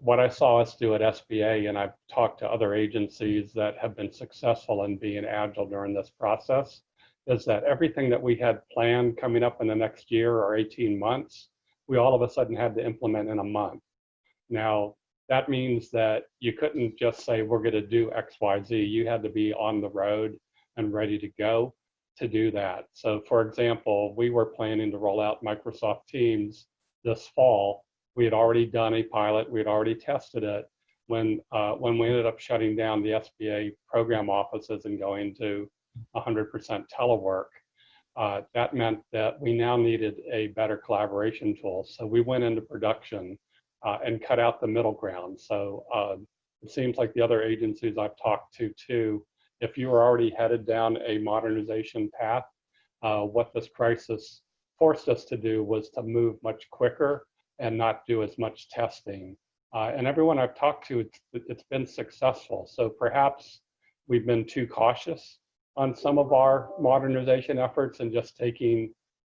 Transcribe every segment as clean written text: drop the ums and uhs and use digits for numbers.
what I saw us do at SBA, and I've talked to other agencies that have been successful in being agile during this process, is that everything that we had planned coming up in the next year or 18 months, we all of a sudden had to implement in a month. Now, that means that you couldn't just say, we're going to do X, Y, Z. You had to be on the road and ready to go to do that. So for example, we were planning to roll out Microsoft Teams this fall. We had already done a pilot. We had already tested it when we ended up shutting down the SBA program offices and going to 100% telework. That meant that we now needed a better collaboration tool. So we went into production and cut out the middle ground. So it seems like the other agencies I've talked to too, if you were already headed down a modernization path, what this crisis forced us to do was to move much quicker and not do as much testing. And everyone I've talked to, it's been successful. So perhaps we've been too cautious on some of our modernization efforts and just taking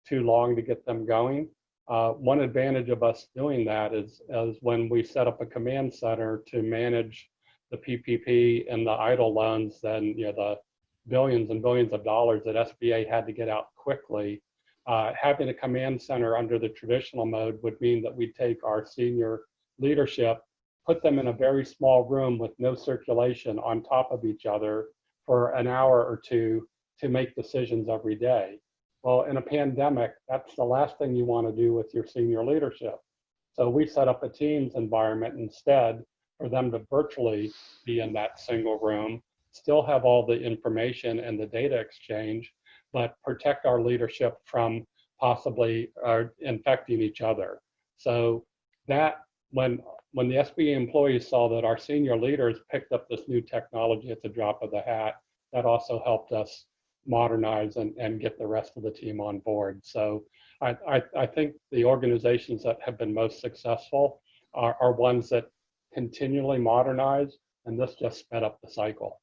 too long to get them going. One advantage of us doing that is when we set up a command center to manage the PPP and the idle loans, then the billions and billions of dollars that SBA had to get out quickly. Having a command center under the traditional mode would mean that we'd take our senior leadership, put them in a very small room with no circulation on top of each other for an hour or two to make decisions every day. Well, in a pandemic, that's the last thing you want to do with your senior leadership. So we set up a Teams environment instead for them to virtually be in that single room, still have all the information and the data exchange, but protect our leadership from possibly infecting each other. So that when the SBA employees saw that our senior leaders picked up this new technology at the drop of the hat, that also helped us modernize and get the rest of the team on board. So I think the organizations that have been most successful are ones that continually modernize, and this just sped up the cycle.